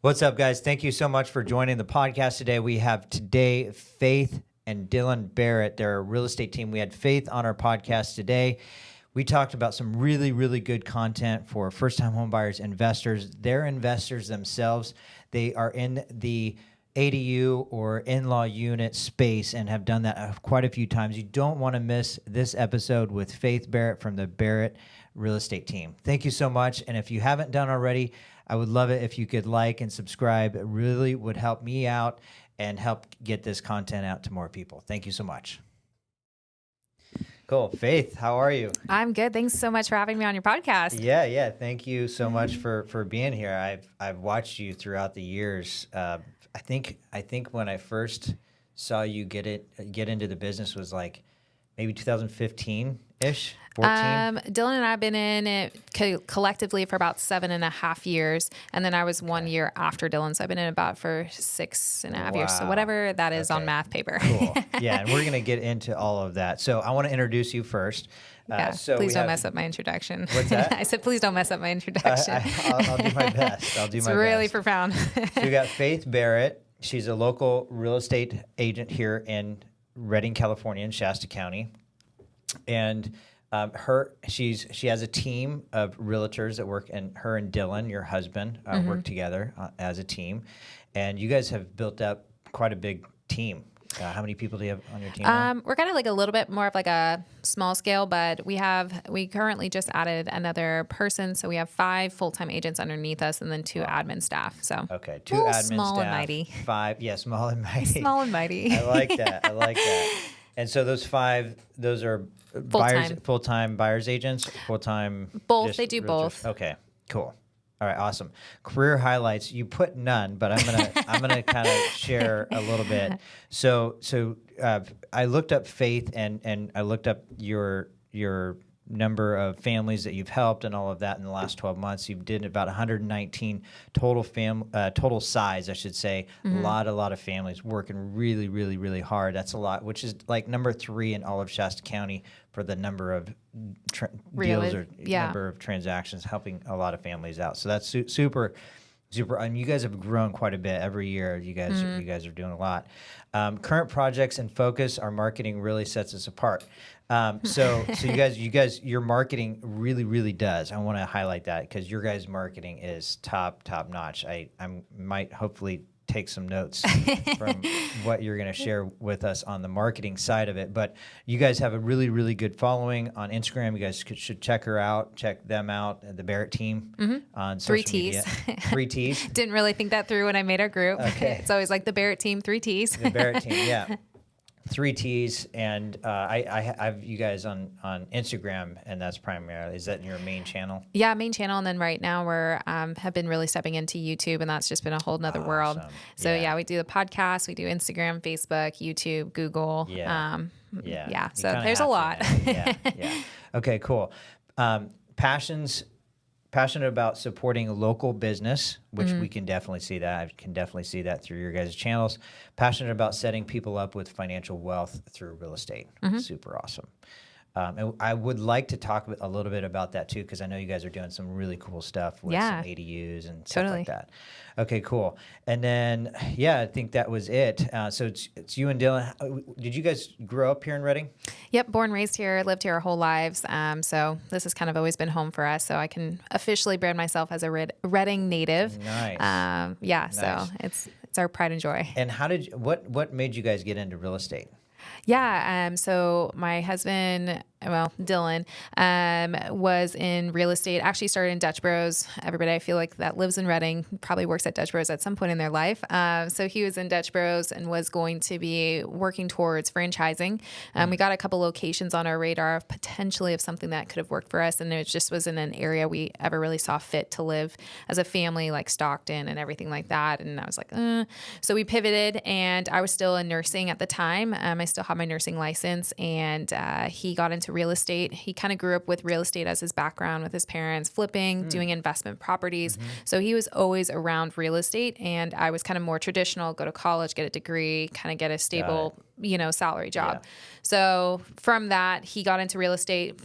What's up, guys? Thank you so much for joining the podcast today. We have Faith and Dylan Barrett. They're a real estate team. We had Faith on our podcast today. We talked about some really, really good content for first-time homebuyers, investors. They're investors themselves. They are in the ADU or in-law unit space and have done that quite a few times. You don't want to miss this episode with Faith Barrett from the Barrett Real Estate Team. Thank you so much. And if you haven't done already, I would love it if you could like and subscribe. It really would help me out and help get this content out to more people. Thank you so much. Cool. Faith, how are you? I'm good. Thanks so much for having me on your podcast. Yeah. Thank you so much for being here. I've watched you throughout the years. I think when I first saw you get into the business was like maybe 2015-ish, 14? Dylan and I have been in it collectively for about 7.5 years. And then I was 1 year after Dylan. So I've been in about for 6.5 years. So whatever that is on math paper. Cool. Yeah. And we're going to get into all of that. So I want to introduce you first. Please don't mess up my introduction. What's that? I said, please don't mess up my introduction. I'll do my best. It's really profound. So we got Faith Barrett. She's a local real estate agent here in Redding, California, in Shasta County. And she has a team of realtors that work, and her and Dylan, your husband, work together as a team. And you guys have built up quite a big team. How many people do you have on your team now? We're kind of like a little bit more of like a small scale, but we currently just added another person. So we have 5 full-time agents underneath us and then 2 admin staff. So okay, 2 admin small staff, and mighty. 5, yeah, small and mighty. Small and mighty. I like that. And so those 5, those are full-time buyers agents, full-time. Both. They do realtors? both. Okay, cool. All right, awesome. Career highlights. You put none, but I'm gonna kind of share a little bit. So I looked up Faith and I looked up your number of families that you've helped and all of that in the last 12 months. You did about 119 total size, I should say. Mm-hmm. A lot of families working really, really, really hard. That's a lot, which is like number 3 in all of Shasta County for the number of deals or number of transactions, helping a lot of families out. So that's super. And you guys have grown quite a bit every year. You guys are doing a lot. Current projects and focus. Our marketing really sets us apart. So you guys, your marketing really, really does. I want to highlight that because your guys' marketing is top notch. I might hopefully take some notes from what you're going to share with us on the marketing side of it. But you guys have a really, really good following on Instagram. You guys should check them out, the Barrett team on social 3 T's. media. 3 T's. Didn't really think that through when I made our group. Okay. It's always like the Barrett team, 3 T's. The Barrett team, yeah. 3 T's, and I have you guys on Instagram, and that's primarily, is that your main channel? Yeah, main channel, and then right now we're have been really stepping into YouTube, and that's just been a whole nother world. So yeah, we do the podcast, we do Instagram, Facebook, YouTube, Google. So there's a lot. Yeah. Okay, cool. Passionate about supporting local business, which we can definitely see that. I can definitely see that through your guys' channels. Passionate about setting people up with financial wealth through real estate. Super awesome. And I would like to talk a little bit about that too, because I know you guys are doing some really cool stuff with some ADUs and stuff like that. Okay, cool. And then, I think that was it. So it's you and Dylan. Did you guys grow up here in Redding? Yep, born, raised here, lived here our whole lives. So this has kind of always been home for us. So I can officially brand myself as a Redding native. Nice. So it's our pride and joy. And what made you guys get into real estate? Yeah. So my husband, Dylan, was in real estate, actually started in Dutch Bros. Everybody I feel like that lives in Redding probably works at Dutch Bros at some point in their life. So he was in Dutch Bros and was going to be working towards franchising. We got a couple locations on our radar of potentially of something that could have worked for us. And it just wasn't an area we ever really saw fit to live as a family, like Stockton and everything like that. And I was like, So we pivoted, and I was still in nursing at the time. I still had my nursing license, and he got into real estate. He kind of grew up with real estate as his background with his parents, flipping, doing investment properties. So he was always around real estate, and I was kind of more traditional, go to college, get a degree, kind of get a stable salary job. Yeah. So from that, he got into real estate,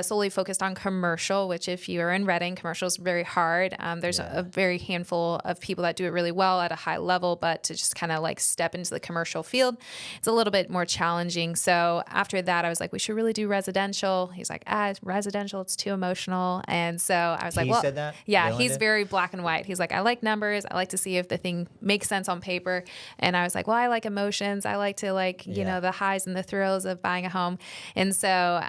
solely focused on commercial, which if you are in Reading, commercial is very hard. There's a very handful of people that do it really well at a high level, but to just kind of like step into the commercial field, it's a little bit more challenging. So after that, I was like, we should really do residential. He's like, residential, it's too emotional. And so I was like, He well, said that? yeah, Dylan he's did? very black and white. He's like, I like numbers. I like to see if the thing makes sense on paper. And I was like, well, I like emotions. I like to the highs and the thrills of buying a home. And so,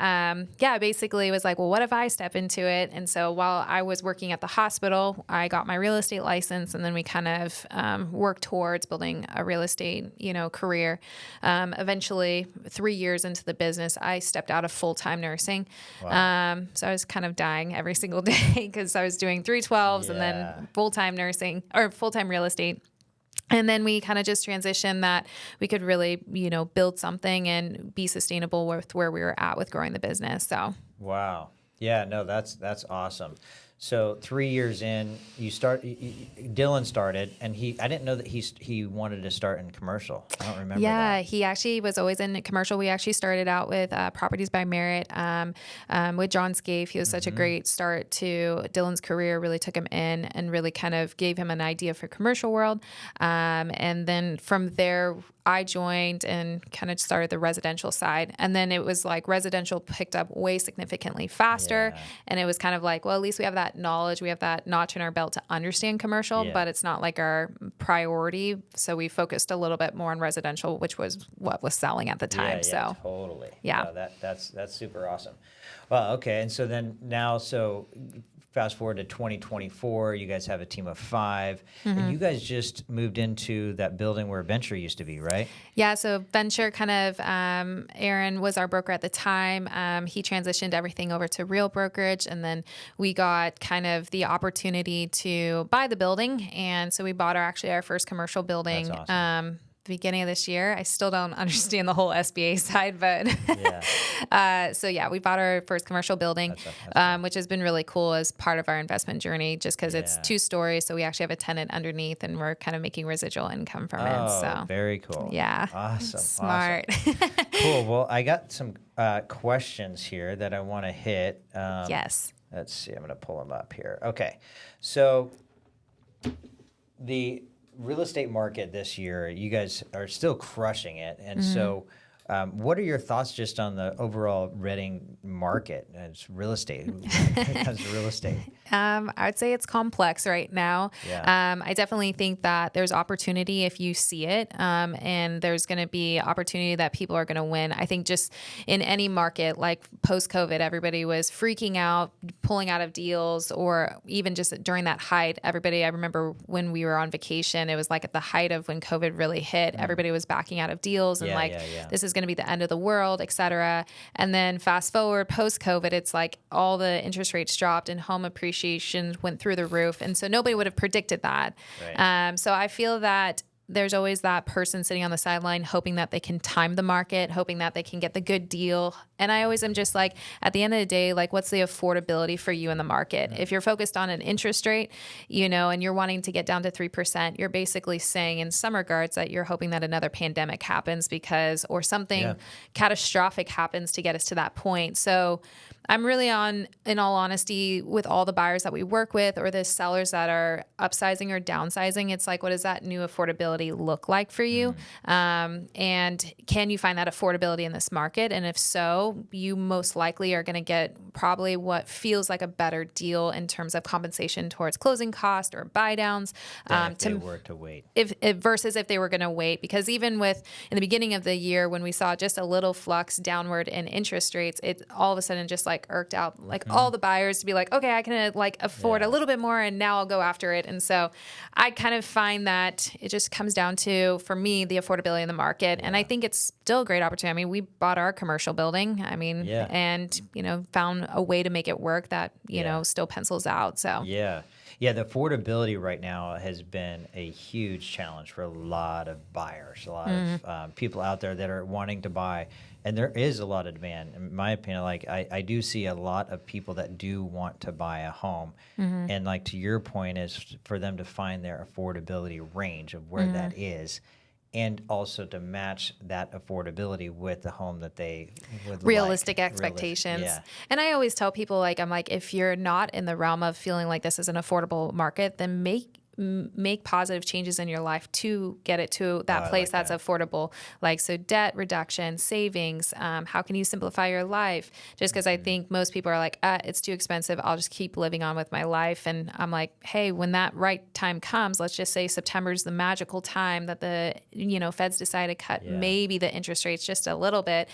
basically it was like, well, what if I step into it? And so while I was working at the hospital, I got my real estate license, and then we kind of worked towards building a real estate, career. Eventually, 3 years into the business, I stepped out of full-time nursing. Wow. So I was kind of dying every single day because I was doing 312s and then full-time nursing or full-time real estate. And then we kind of just transitioned that we could really, build something and be sustainable with where we were at with growing the business. So, wow. Yeah, no, that's awesome. So 3 years in, Dylan started, and I didn't know that he wanted to start in commercial. I don't remember that. He actually was always in commercial. We actually started out with Properties by Merit with John Scaife. He was such a great start to Dylan's career, really took him in and really kind of gave him an idea for commercial world. And then from there, I joined and kind of started the residential side. And then it was like residential picked up way significantly faster. Yeah. And it was kind of like, well, at least we have that knowledge. We have that notch in our belt to understand commercial, but it's not like our priority. So we focused a little bit more on residential, which was what was selling at the time. Yeah, So totally. Yeah. No, that's super awesome. Well, okay. And so then now, fast forward to 2024, you guys have a team of 5, and you guys just moved into that building where Venture used to be, right? Yeah, so Venture kind of, Aaron was our broker at the time. He transitioned everything over to Real Brokerage, and then we got kind of the opportunity to buy the building. And so we bought our first commercial building. That's awesome. The beginning of this year. I still don't understand the whole SBA side, but we bought our first commercial building, which has been really cool as part of our investment journey, just because it's 2 stories. So we actually have a tenant underneath, and we're kind of making residual income from it. So very cool. Yeah. Awesome. Smart. Awesome. Cool. Well, I got some questions here that I want to hit. Yes. Let's see. I'm going to pull them up here. Okay. So the real estate market this year, you guys are still crushing it. And so what are your thoughts just on the overall Reading market as real estate, when it comes to real estate? I'd say it's complex right now. Yeah. I definitely think that there's opportunity if you see it, and there's going to be opportunity that people are going to win. I think just in any market, like post-COVID, everybody was freaking out, pulling out of deals, or even just during that height, I remember when we were on vacation, it was like at the height of when COVID really hit, everybody was backing out of deals and this is going to be the end of the world, et cetera. And then fast forward post-COVID, it's like all the interest rates dropped and home appreciation went through the roof. And so nobody would have predicted that. Right. So I feel that there's always that person sitting on the sideline hoping that they can time the market, hoping that they can get the good deal. And I always am just like, at the end of the day, like, what's the affordability for you in the market? If you're focused on an interest rate, and you're wanting to get down to 3%, you're basically saying in some regards that you're hoping that another pandemic happens or something catastrophic happens to get us to that point. So I'm really in all honesty, with all the buyers that we work with or the sellers that are upsizing or downsizing, it's like, what does that new affordability look like for you? And can you find that affordability in this market? And if so, you most likely are going to get probably what feels like a better deal in terms of compensation towards closing cost or buy downs. If they were to wait. Versus if they were going to wait, because even in the beginning of the year, when we saw just a little flux downward in interest rates, it all of a sudden just like irked out all the buyers to be like, okay, I can afford a little bit more, and now I'll go after it. And so I kind of find that it just comes down to, for me, the affordability in the market. And I think it's still a great opportunity. I mean, we bought our commercial building, and, found a way to make it work that, still pencils out. So Yeah, the affordability right now has been a huge challenge for a lot of buyers, a lot of people out there that are wanting to buy. And there is a lot of demand. In my opinion, I do see a lot of people that do want to buy a home. And to your point, is for them to find their affordability range of where that is and also to match that affordability with the home that they would realistic like. expectations. Yeah. And I always tell people, like, I'm like, if you're not in the realm of feeling like this is an affordable market, then make positive changes in your life to get it to that place that's affordable. Like, so debt reduction, savings, how can you simplify your life? Just because I think most people are like, it's too expensive, I'll just keep living on with my life. And I'm like, hey, when that right time comes, let's just say September's the magical time that the feds decide to cut maybe the interest rates just a little bit.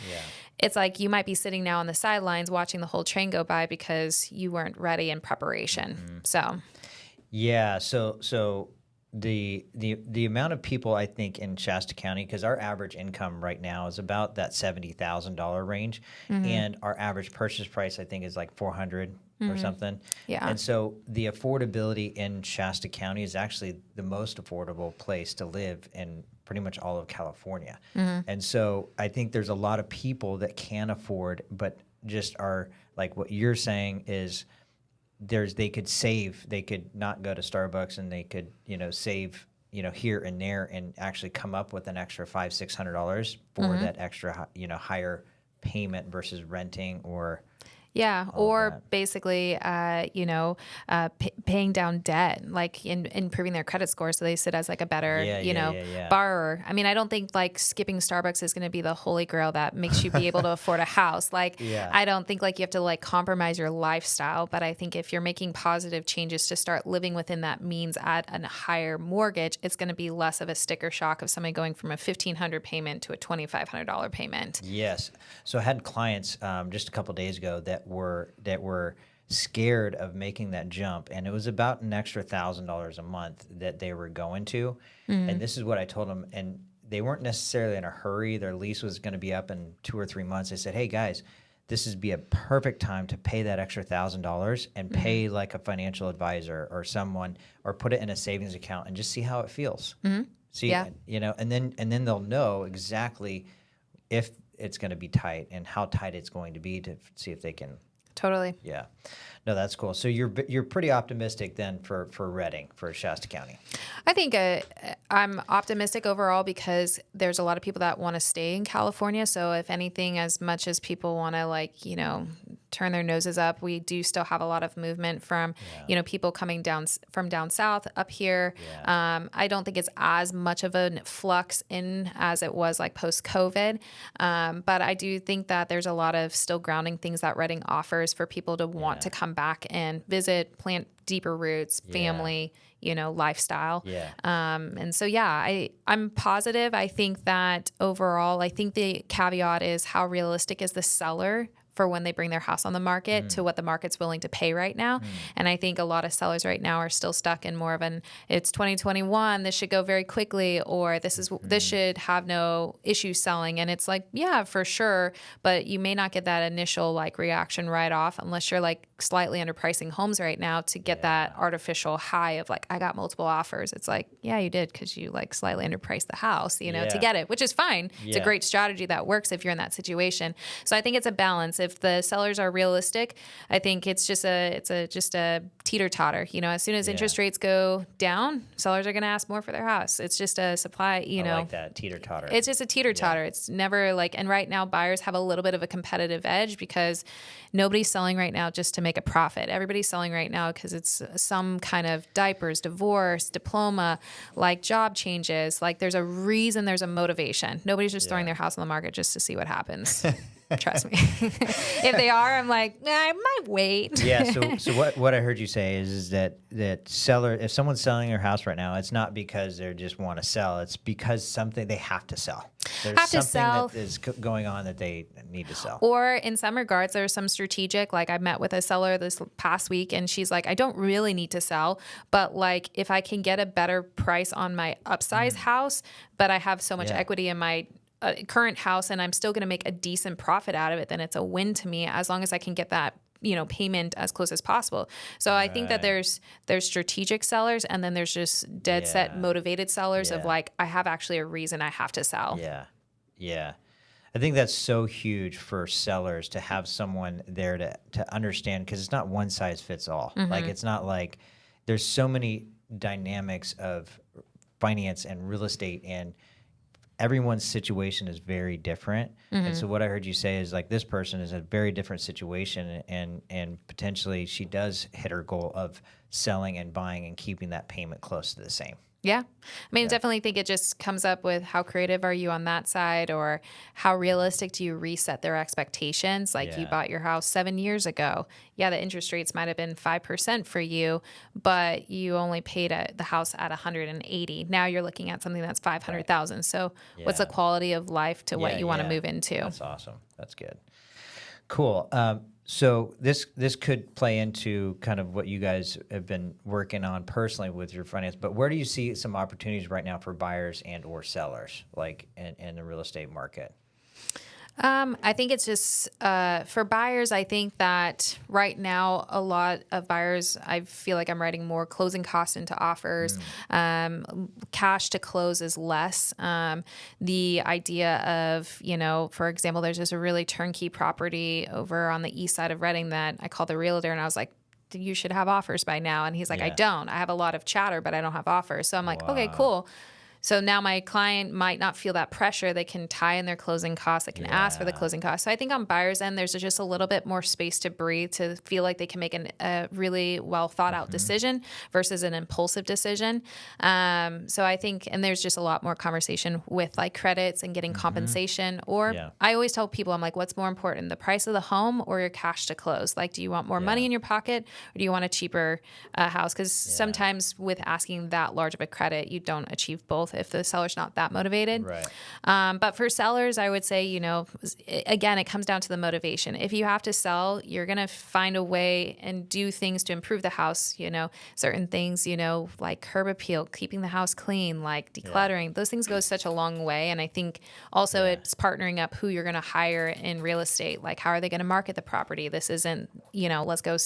It's like you might be sitting now on the sidelines watching the whole train go by because you weren't ready in preparation. So Yeah, so the amount of people I think in Shasta County, because our average income right now is about that $70,000 range, and our average purchase price I think is like 400 or something. Yeah. And so the affordability in Shasta County is actually the most affordable place to live in pretty much all of California. And so I think there's a lot of people that can afford, but just are like what you're saying is they could not go to Starbucks, and they could, save, here and there, and actually come up with an extra $500-$600 for that extra, higher payment versus renting or. Yeah, or basically, paying down debt, like improving their credit score, so they sit as like a better, borrower. I mean, I don't think like skipping Starbucks is going to be the holy grail that makes you be able to afford a house. Like, I don't think like you have to like compromise your lifestyle, but I think if you're making positive changes to start living within that means at a higher mortgage, it's going to be less of a sticker shock of somebody going from a $1,500 payment to a $2,500 payment. Yes. So I had clients just a couple of days ago that were scared of making that jump, and it was about an extra $1,000 a month that they were going to. And this is what I told them, and they weren't necessarily in a hurry. Their lease was going to be up in 2 or 3 months. I said, hey guys, this is be a perfect time to pay that extra $1,000 and pay like a financial advisor or someone, or put it in a savings account and just see how it feels. See, and then they'll know exactly if it's going to be tight and how tight it's going to be to see if they can. Totally. Yeah. No, that's cool. So you're pretty optimistic then for Redding, for Shasta County. I think I'm optimistic overall because there's a lot of people that want to stay in California. So if anything, as much as people want to turn their noses up, we do still have a lot of movement from, people coming down from down south up here. I don't think it's as much of a flux in as it was like post-COVID. But I do think that there's a lot of still grounding things that Redding offers for people to want to come back and visit, plant deeper roots, family, lifestyle. And so, I'm positive. I think that overall, I think the caveat is how realistic is the seller for when they bring their house on the market to what the market's willing to pay right now. And I think a lot of sellers right now are still stuck in more of it's 2021, this should go very quickly, or this should have no issue selling. And it's like, yeah, for sure. But you may not get that initial like reaction right off unless you're like slightly underpricing homes right now to get that artificial high of like, I got multiple offers. It's like, yeah, you did, because you like slightly underpriced the house, to get it, which is fine. It's a great strategy that works if you're in that situation. So I think it's a balance. If the sellers are realistic, I think it's just a teeter-totter. As soon as interest rates go down, sellers are going to ask more for their house. It's just a supply, I like that, teeter-totter. It's just a teeter-totter. It's never like, and right now buyers have a little bit of a competitive edge because nobody's selling right now just to make a profit. Everybody's selling right now because it's some kind of diapers, divorce, diploma, like job changes. Like there's a reason, there's a motivation. Nobody's just throwing their house on the market just to see what happens. Trust me. If they are, I'm like, I might wait. So what I heard you say is that seller, if someone's selling their house right now, it's not because they just want to sell. It's because they have to sell. There's something that is going on that they need to sell. Or in some regards, there's some strategic, like I met with a seller this past week and she's like, I don't really need to sell, but like if I can get a better price on my upsize house, but I have so much equity in my current house and I'm still going to make a decent profit out of it, then it's a win to me as long as I can get that payment as close as possible. So I think that there's strategic sellers and then there's just dead set motivated sellers of like, I have actually a reason I have to sell. Yeah. I think that's so huge for sellers to have someone there to understand, because it's not one size fits all. Like it's not like there's so many dynamics of finance and real estate and everyone's situation is very different. And so what I heard you say is like this person is a very different situation, and potentially she does hit her goal of selling and buying and keeping that payment close to the same. Yeah. I mean, I definitely think it just comes up with how creative are you on that side, or how realistic do you reset their expectations? Like you bought your house 7 years ago. Yeah, the interest rates might have been 5% for you, but you only paid the house at 180. Now you're looking at something that's 500,000. So what's the quality of life to what you want to move into? That's awesome. That's good. Cool. So this could play into kind of what you guys have been working on personally with your finance, but where do you see some opportunities right now for buyers and or sellers, like in the real estate market? I think it's just for buyers. I think that right now a lot of buyers, I feel like I'm writing more closing costs into offers. Cash to close is less. The idea of, for example, there's just a really turnkey property over on the east side of Reading that I called the realtor, and I was like, you should have offers by now. And he's like, I don't. I have a lot of chatter, but I don't have offers. So I'm like, okay, cool. So now my client might not feel that pressure. They can tie in their closing costs. They can ask for the closing costs. So I think on buyer's end, there's just a little bit more space to breathe, to feel like they can make a really well thought out decision versus an impulsive decision. So I think, and there's just a lot more conversation with like credits and getting compensation. Or I always tell people, I'm like, what's more important, the price of the home or your cash to close? Like, do you want more money in your pocket, or do you want a cheaper house? Because sometimes with asking that large of a credit, you don't achieve both if the seller's not that motivated. Right. But for sellers, I would say, again, it comes down to the motivation. If you have to sell, you're going to find a way and do things to improve the house, certain things, like curb appeal, keeping the house clean, like decluttering. Those things go such a long way. And I think also it's partnering up who you're going to hire in real estate. Like, how are they going to market the property? This isn't, let's go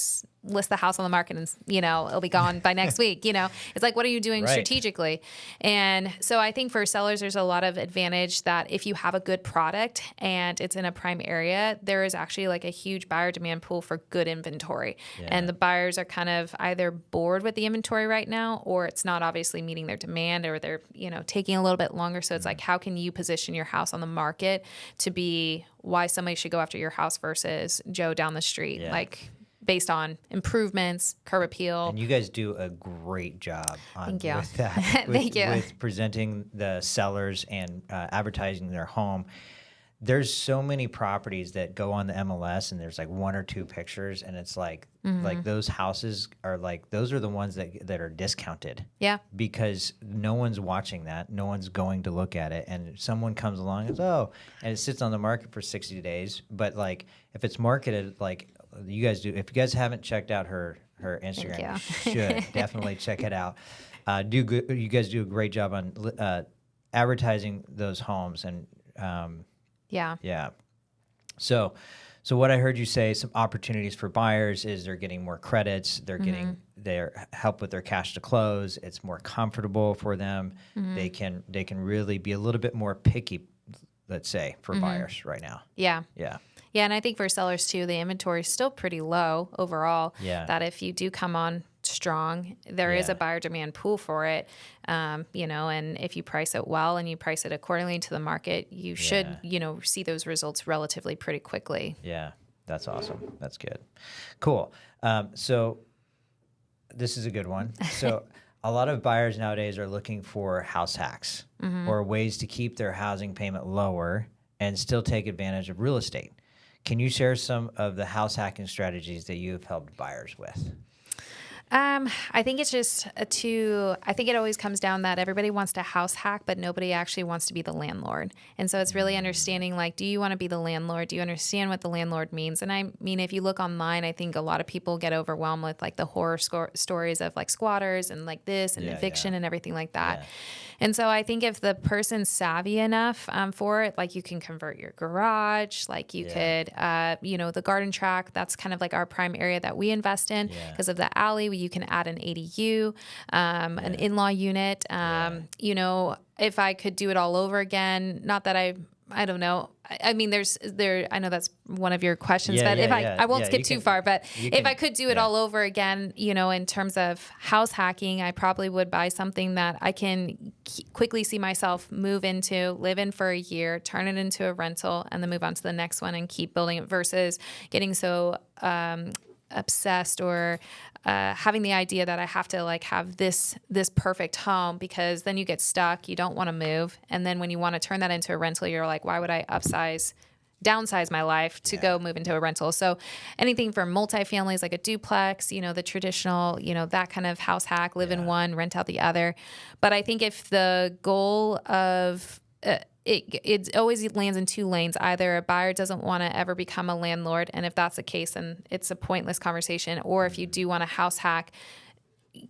list the house on the market and, it'll be gone by next week. It's like, what are you doing strategically? And so I think for sellers, there's a lot of advantage that if you have a good product and it's in a prime area, there is actually like a huge buyer demand pool for good inventory. And the buyers are kind of either bored with the inventory right now, or it's not obviously meeting their demand, or they're, taking a little bit longer. So it's like, how can you position your house on the market to be why somebody should go after your house versus Joe down the street? Like, based on improvements, curb appeal. And you guys do a great job Thank you. with that. Thank you. With presenting the sellers and advertising their home. There's so many properties that go on the MLS and there's like one or two pictures, and it's like those houses are like, those are the ones that are discounted. Yeah. Because no one's watching that. No one's going to look at it. And someone comes along and says, and it sits on the market for 60 days. But like, if it's marketed like you guys do, if you guys haven't checked out her Instagram, you should definitely check it out. You guys do a great job on advertising those homes, and yeah. So what I heard you say, some opportunities for buyers is they're getting more credits, they're getting their help with their cash to close. It's more comfortable for them. They can really be a little bit more picky, let's say, for buyers right now. Yeah. Yeah, and I think for sellers too, the inventory is still pretty low overall. Yeah. That if you do come on strong, there is a buyer demand pool for it. And if you price it well and you price it accordingly to the market, you should, see those results relatively pretty quickly. Yeah, that's awesome. That's good. Cool. So this is a good one. So a lot of buyers nowadays are looking for house hacks or ways to keep their housing payment lower and still take advantage of real estate. Can you share some of the house hacking strategies that you have helped buyers with? I think it's just I think it always comes down that everybody wants to house hack, but nobody actually wants to be the landlord. And so it's really understanding, like, do you want to be the landlord? Do you understand what the landlord means? And I mean, if you look online, I think a lot of people get overwhelmed with like the horror stories of like squatters and like this and eviction and everything like that. Yeah. And so I think if the person's savvy enough for it, like you can convert your garage, like you could, the garden tract, that's kind of like our prime area that we invest in because of the alley. You can add an ADU, an in-law unit. If I could do it all over again, not that I don't know. I mean, I know that's one of your questions, Yeah, but yeah, I won't yeah, skip you too can- far, but you if can- I could do it yeah. all over again, in terms of house hacking, I probably would buy something that I can quickly see myself move into, live in for a year, turn it into a rental, and then move on to the next one and keep building it versus getting so obsessed or having the idea that I have to like have this perfect home, because then you get stuck, you don't want to move, and then when you want to turn that into a rental, you're like, why would I downsize my life to go move into a rental? So anything from multifamilies like a duplex, the traditional, that kind of house hack, live in one, rent out the other. But I think if the goal of it always lands in two lanes. Either a buyer doesn't want to ever become a landlord, and if that's the case, then it's a pointless conversation. Or if you do want a house hack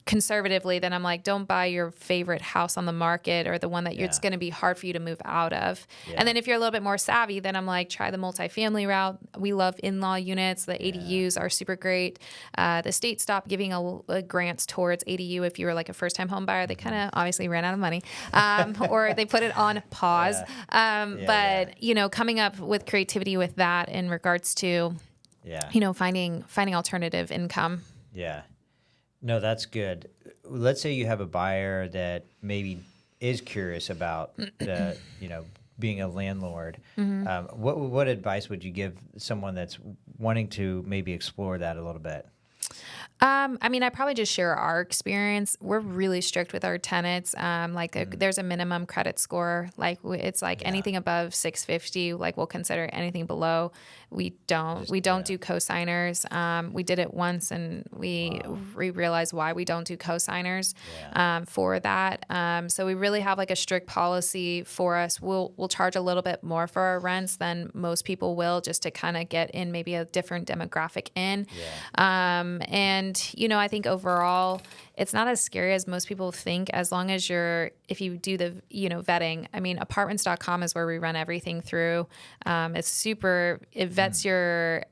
conservatively, then I'm like, don't buy your favorite house on the market or the one that it's going to be hard for you to move out of. Yeah. And then if you're a little bit more savvy, then I'm like, try the multifamily route. We love in-law units. The ADUs are super great. The state stopped giving a grants towards ADU if you were like a first-time home buyer. They kind of obviously ran out of money, or they put it on pause. Coming up with creativity with that in regards to, finding alternative income. Yeah. No, that's good. Let's say you have a buyer that maybe is curious about the, being a landlord. What advice would you give someone that's wanting to maybe explore that a little bit? I probably just share our experience. We're really strict with our tenants. There's a minimum credit score. Like it's like anything above 650, like we'll consider. Anything below, we don't do cosigners. We did it once and we realized why we don't do cosigners, for that. So we really have like a strict policy for us. We'll charge a little bit more for our rents than most people will, just to kind of get in maybe a different demographic in. And I think overall it's not as scary as most people think, as long as if you do the, vetting. Apartments.com is where we run everything through. It vets your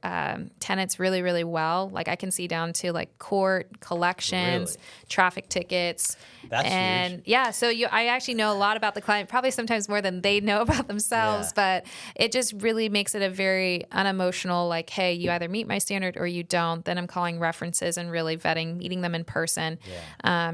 tenants really, really well. Like I can see down to like court collections, traffic tickets. That's and huge. So I actually know a lot about the client, probably sometimes more than they know about themselves, but it just really makes it a very unemotional, like, hey, you either meet my standard or you don't. Then I'm calling references and really vetting, meeting them in person.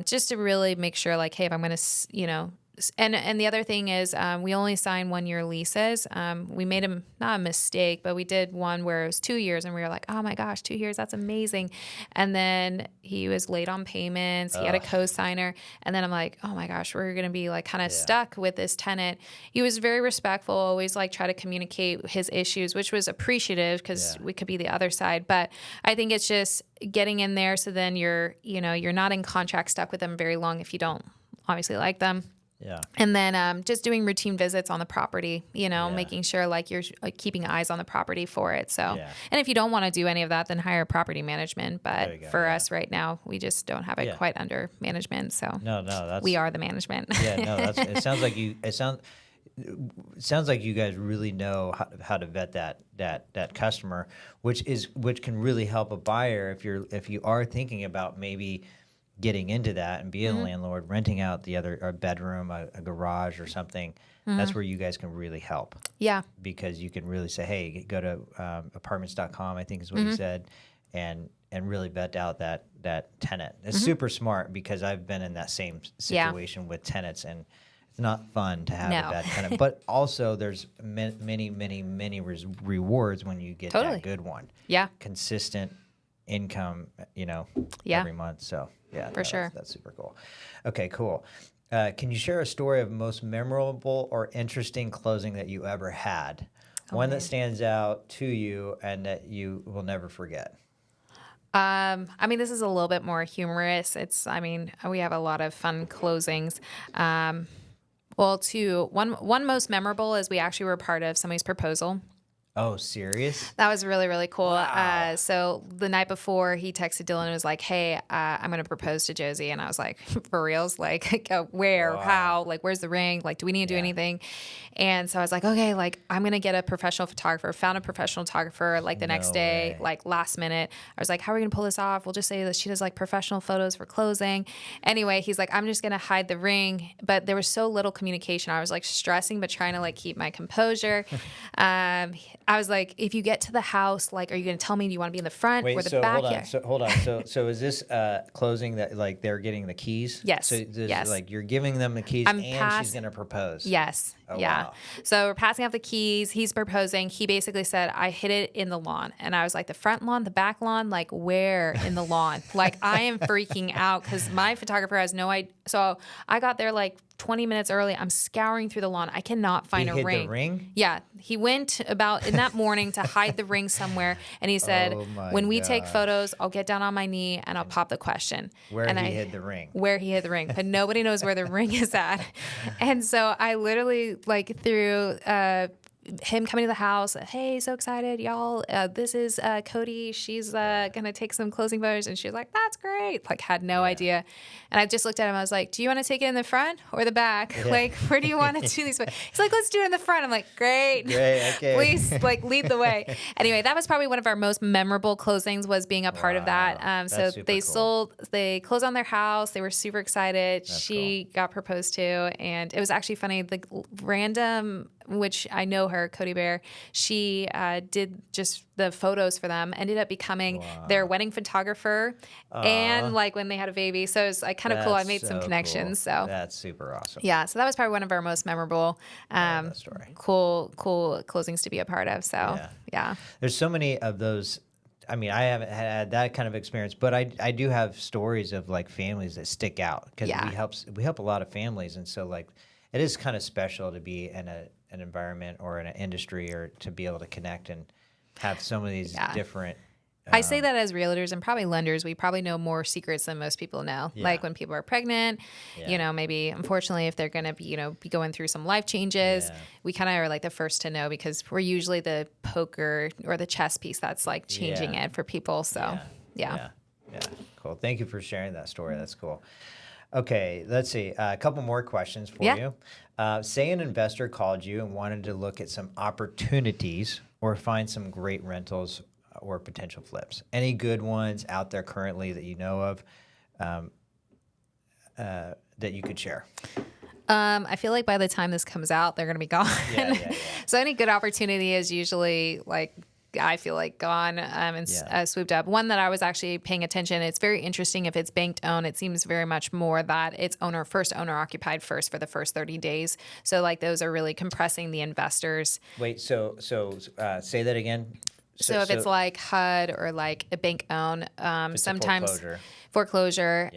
Just to really make sure, like, hey, if I'm going to, and the other thing is we only sign 1-year leases. We made not a mistake, but we did one where it was 2 years, and we were like, oh my gosh, 2 years, that's amazing. And then he was late on payments. He had a co-signer. And then I'm like, oh my gosh, we're going to be like kind of stuck with this tenant. He was very respectful, always like try to communicate his issues, which was appreciative because we could be the other side. But I think it's just getting in there so then you're not in contract stuck with them very long if you don't obviously like them. Yeah. And then just doing routine visits on the property, making sure like you're keeping eyes on the property for it. So, and if you don't want to do any of that, then hire property management. But for us right now, we just don't have it quite under management. So we are the management. It sounds like you guys really know how to vet that customer, which can really help a buyer if you are thinking about maybe getting into that and being a landlord, renting out a bedroom, a garage or something. That's where you guys can really help. Yeah. Because you can really say, hey, go to apartments.com, I think is what you said, and really vet out that tenant. It's super smart, because I've been in that same situation with tenants, and it's not fun to have a bad tenant. But also there's many, many, many rewards when you get that good one. Yeah. Consistent income, every month. So for sure. That's super cool. Okay, cool. Can you share a story of most memorable or interesting closing that you ever had? One that stands out to you and that you will never forget. This is a little bit more humorous. We have a lot of fun closings. One most memorable is we actually were part of somebody's proposal. Oh, serious? That was really, really cool. Wow. So the night before, he texted Dylan and was like, "Hey, I'm going to propose to Josie." And I was like, "For reals? Like, where? Wow. How? Like, where's the ring? Like, do we need to do Yeah. anything?" And so I was like, "Okay, like, I'm going to get a professional photographer." Found a professional photographer like the next No day, way. like last minute. I was like, "How are we going to pull this off? We'll just say that she does like professional photos for closing." Anyway, he's like, "I'm just going to hide the ring." But there was so little communication. I was like stressing, but trying to like keep my composure. I was like, "If you get to the house, like, are you going to tell me, do you want to be in the front Wait, or the so back?" hold on. So is this closing that like they're getting the keys? Yes. So this Yes. like you're giving them the keys I'm and she's past- gonna propose. Yes. Oh, Yeah. wow. So we're passing out the keys. He's proposing. He basically said, "I hid it in the lawn." And I was like, "The front lawn, the back lawn, like where in the lawn?" Like I am freaking out because my photographer has no idea. So I got there like 20 minutes early. I'm scouring through the lawn. I cannot find He a hid ring. the ring? Yeah. He went about in that morning to hide the ring somewhere. And he said, Oh my "When we take gosh. photos, I'll get down on my knee and I'll pop the question." Where and he I hid the ring. Where he hid the ring, but nobody knows where the ring is at. And so I literally like through him coming to the house, "Hey, so excited, y'all. This is Cody. She's gonna take some closing photos." And she was like, "That's great." Like had no idea. And I just looked at him. I was like, "Do you want to take it in the front or the back? Like, where do you want to do these?" He's like, "Let's do it in the front." I'm like, "Great. Great, okay. Please, like, lead the way." Anyway, that was probably one of our most memorable closings, was being a part of that. So That's super cool. they closed on their house. They were super excited. She got proposed to, and it was actually funny. The random, which I know her, Cody Bear, she did just the photos for them, ended up becoming their wedding photographer, and like when they had a baby. So it was like kind of cool. I made some connections. Cool. So that's super awesome. yeah, so that was probably one of our most memorable, that story. cool closings to be a part of. So yeah. There's so many of those. I mean, I haven't had that kind of experience, but I do have stories of like families that stick out because we help a lot of families, and so like it is kind of special to be in an environment or in an industry or to be able to connect and have some of these different. I say that as realtors and probably lenders, we probably know more secrets than most people know. Yeah. Like when people are pregnant, you know, maybe unfortunately if they're going to be, you know, be going through some life changes, we kind of are like the first to know because we're usually the poker or the chess piece that's like changing it for people. So yeah. Cool. Thank you for sharing that story. That's cool. Okay, let's see. A couple more questions for you. Say an investor called you and wanted to look at some opportunities or find some great rentals or potential flips. Any good ones out there currently that you know of that you could share? I feel like by the time this comes out, they're going to be gone. So any good opportunity is usually like, I feel like gone and swooped up. One that I was actually paying attention, it's very interesting if it's banked owned. It seems very much more that it's first owner occupied first for the first 30 days. So like those are really compressing the investors. Wait, so say that again. So if it's like HUD or like a bank own, sometimes foreclosure,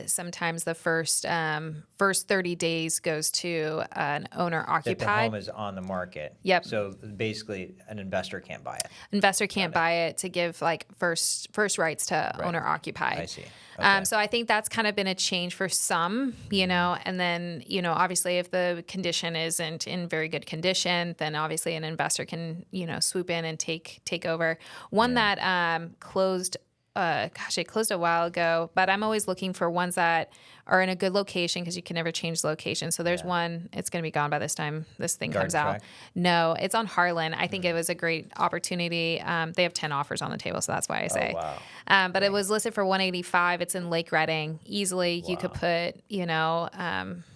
sometimes the first 30 days goes to an owner occupied. That the home is on the market. Yep. So basically, an investor can't buy it. Investor can't buy it to give like first rights to owner occupied. I see. Okay. So I think that's kind of been a change for some, you know, and then, you know, obviously if the condition isn't in very good condition, then obviously an investor can, you know, swoop in and take over. One that closed, it closed a while ago, but I'm always looking for ones that are in a good location because you can never change the location. So there's one, it's going to be gone by this time this thing comes out. No, it's on Harlan. I think it was a great opportunity. They have 10 offers on the table, so that's why I say. Oh, wow. But it was listed for $185. It's in Lake Reading. Easily you could put, you know,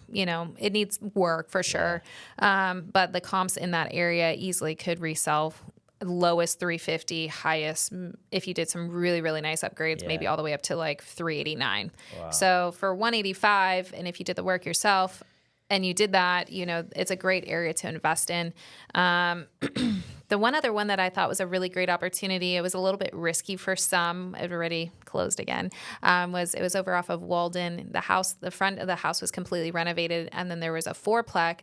it needs work for sure. But the comps in that area easily could resell. Lowest $350, highest if you did some really, really nice upgrades, maybe all the way up to like $389. Wow. So for $185, and if you did the work yourself and you did that, you know, it's a great area to invest in. The one other one that I thought was a really great opportunity, it was a little bit risky for some, it already closed again, was over off of Walden. The front of the house was completely renovated, and then there was a fourplex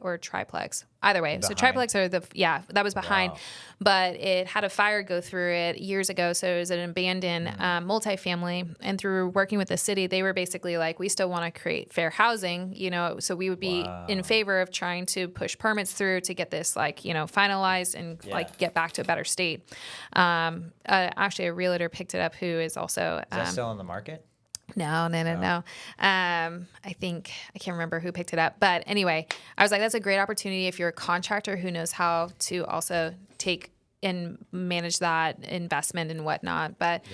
or triplex. either way. So Behind? triplex are that was behind, Wow. but it had a fire go through it years ago. So it was an abandoned multifamily. And through working with the city, they were basically like, we still want to create fair housing, so we would be in favor of trying to push permits through to get this finalized and like get back to a better state. Actually, a realtor picked it up who is also Is that still on the market? No. I think I can't remember who picked it up, but anyway, I was like, that's a great opportunity if you're a contractor who knows how to also take and manage that investment and whatnot. But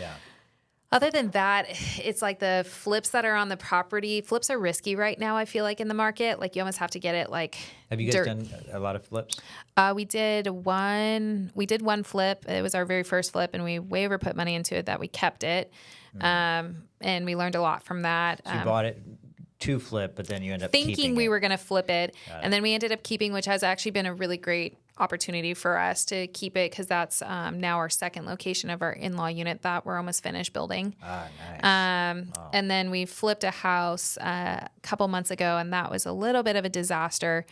other than that, it's like the flips that are on the property. Flips are risky right now, I feel like, in the market. Like you almost have to get it like Have you guys done a lot of flips? We did one flip. It was our very first flip, and we way over put money into it that we kept it. And we learned a lot from that. So you bought it to flip, but then you end up thinking we it. were going to flip it. And then we ended up keeping, which has actually been a really great opportunity for us to keep it because that's now our second location of our in-law unit that we're almost finished building. Nice. And then we flipped a house a couple months ago, and that was a little bit of a disaster.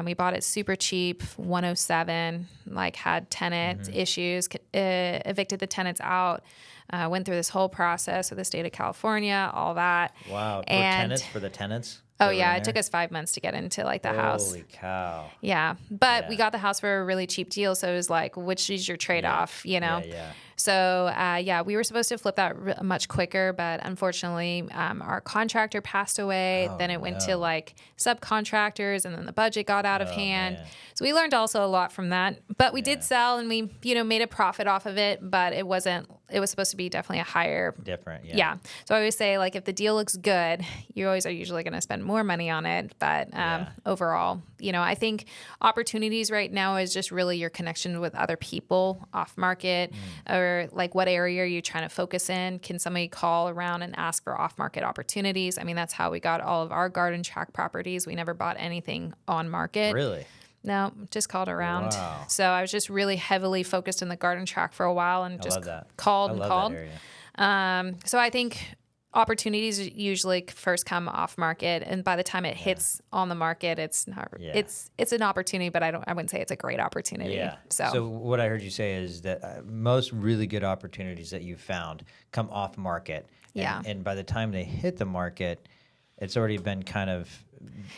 We bought it super cheap, 107, like had tenant issues, evicted the tenants out. Went through this whole process with the state of California, all that. Wow. For the tenants? Oh yeah, it took us 5 months to get into like the house. Holy cow. Yeah, but we got the house for a really cheap deal, so it was like, which is your trade-off, Yeah. So we were supposed to flip that much quicker, but unfortunately, our contractor passed away. Then it went to like subcontractors, and then the budget got out of hand. Man. So we learned also a lot from that. But we did sell, and we made a profit off of it. But it wasn't. It was supposed to be definitely a higher. Different. Yeah. So I always say, like, if the deal looks good, you always are usually going to spend more money on it. But overall, I think opportunities right now is just really your connection with other people off market, or like what area are you trying to focus in? Can somebody call around and ask for off market opportunities? I mean, that's how we got all of our garden tract properties. We never bought anything on market. Really? No, just called around. Wow. So I was just really heavily focused in the garden tract for a while and just called and called. That area. So I think opportunities usually first come off market, and by the time it hits on the market, it's not. It's an opportunity, but I wouldn't say it's a great opportunity. Yeah. So what I heard you say is that most really good opportunities that you've found come off market. And by the time they hit the market, it's already been kind of.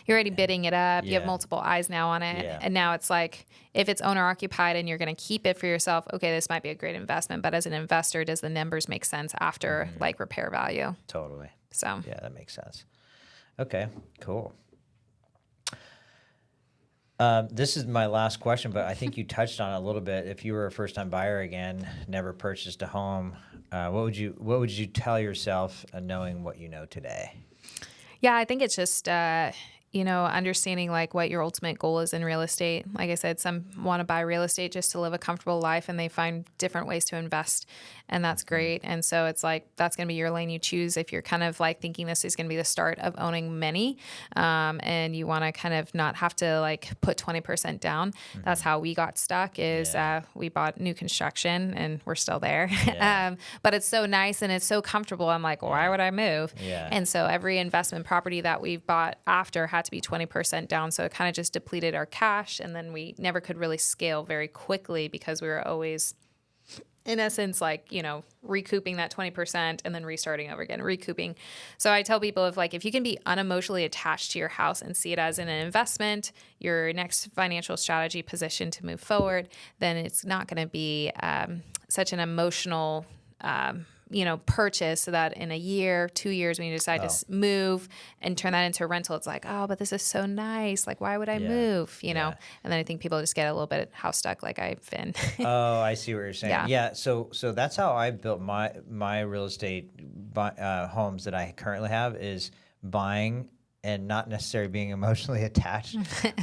You're already bidding it up. Yeah. You have multiple eyes now on it. Yeah. And now it's like, if it's owner occupied and you're going to keep it for yourself, okay, this might be a great investment. But as an investor, does the numbers make sense after like repair value? Totally. So yeah, that makes sense. Okay, cool. This is my last question, but I think you touched on it a little bit. If you were a first-time buyer again, never purchased a home, what would you tell yourself, knowing what you know today? Yeah, I think it's just, understanding like what your ultimate goal is in real estate. Like I said, some want to buy real estate just to live a comfortable life, and they find different ways to invest, and that's great. And so it's like, that's going to be your lane you choose. If you're kind of like thinking this is going to be the start of owning many, and you want to kind of not have to like put 20% down. That's how we got stuck is, we bought new construction and we're still there. Yeah. But it's so nice and it's so comfortable. I'm like, why would I move? Yeah. And so every investment property that we've bought after had to be 20% down. So it kind of just depleted our cash. And then we never could really scale very quickly because we were always, in essence, like, recouping that 20% and then restarting over again, recouping. So I tell people if you can be unemotionally attached to your house and see it as an investment, your next financial strategy position to move forward, then it's not going to be such an emotional purchase, so that in a year, 2 years, when you decide to move and turn that into a rental, it's like, oh, but this is so nice. Like, why would I move? And then I think people just get a little bit house stuck, like I've been. Oh, I see what you're saying. Yeah. So that's how I built my real estate homes that I currently have, is buying and not necessarily being emotionally attached.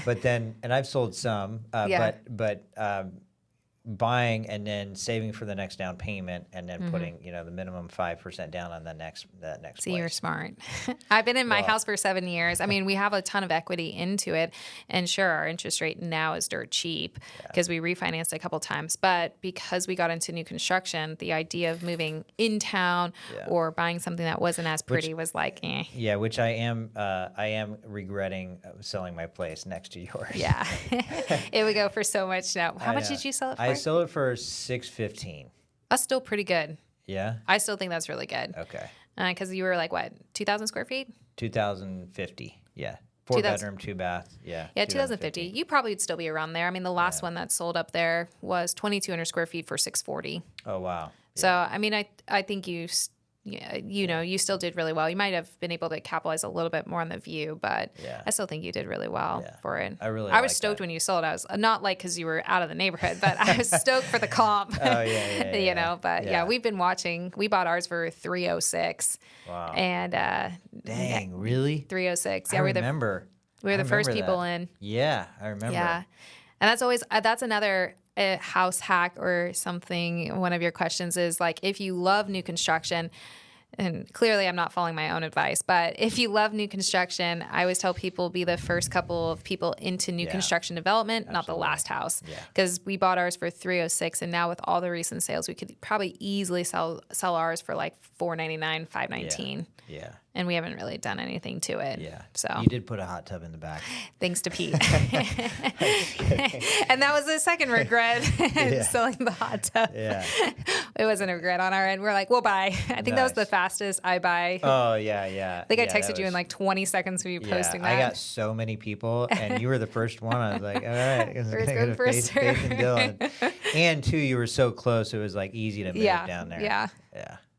But then, and I've sold some, but buying and then saving for the next down payment and then putting, the minimum 5% down on that next See, place. you're smart. I've been in my house for 7 years. I mean, we have a ton of equity into it, and sure, our interest rate now is dirt cheap because we refinanced a couple times. But because we got into new construction, the idea of moving in town or buying something that wasn't as pretty was like, eh. Yeah, which I am regretting selling my place next to yours. Yeah, it would go for so much now. How much did you sell it for? I sold it for $615. That's still pretty good. Yeah. I still think that's really good. Okay. Because you were like, what, 2,000 square feet? 2,050. Yeah. 4 bedroom, 2 bath. Yeah. Yeah, 2,050. You probably would still be around there. I mean, the last one that sold up there was 2,200 square feet for $640. Oh, wow. So, I mean, I think you still did really well. You might have been able to capitalize a little bit more on the view, but I still think you did really well for it. I was like stoked when you sold. I was not like because you were out of the neighborhood, but I was stoked for the comp. Oh, yeah. But we've been watching. We bought ours for 306. Wow. And dang, really? 306. Yeah, we were the first people in. Yeah, I remember. Yeah, and that's another house hack or something. One of your questions is like, if you love new construction, and clearly I'm not following my own advice, but if you love new construction, I always tell people be the first couple of people into new construction development, not the last house. Because we bought ours for 306, and now with all the recent sales, we could probably easily sell ours for like $499, $519. Yeah. And we haven't really done anything to it. Yeah. So you did put a hot tub in the back. Thanks to Pete. And that was the second regret, selling the hot tub. Yeah. It wasn't a regret on our end. We're like, we'll buy. I think that was the fastest I buy. Oh, yeah. I think I texted you in like 20 seconds of you posting that. I got so many people, and you were the first one. I was like, all right. First Faith and Dylan. And, two, you were so close, it was like easy to move down there.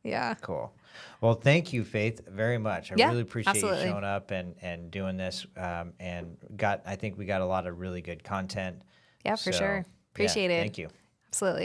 Yeah. Cool. Well, thank you, Faith, very much. I really appreciate you showing up and doing this. And I think we got a lot of really good content. Yeah, for sure. Appreciate it. Thank you. Absolutely.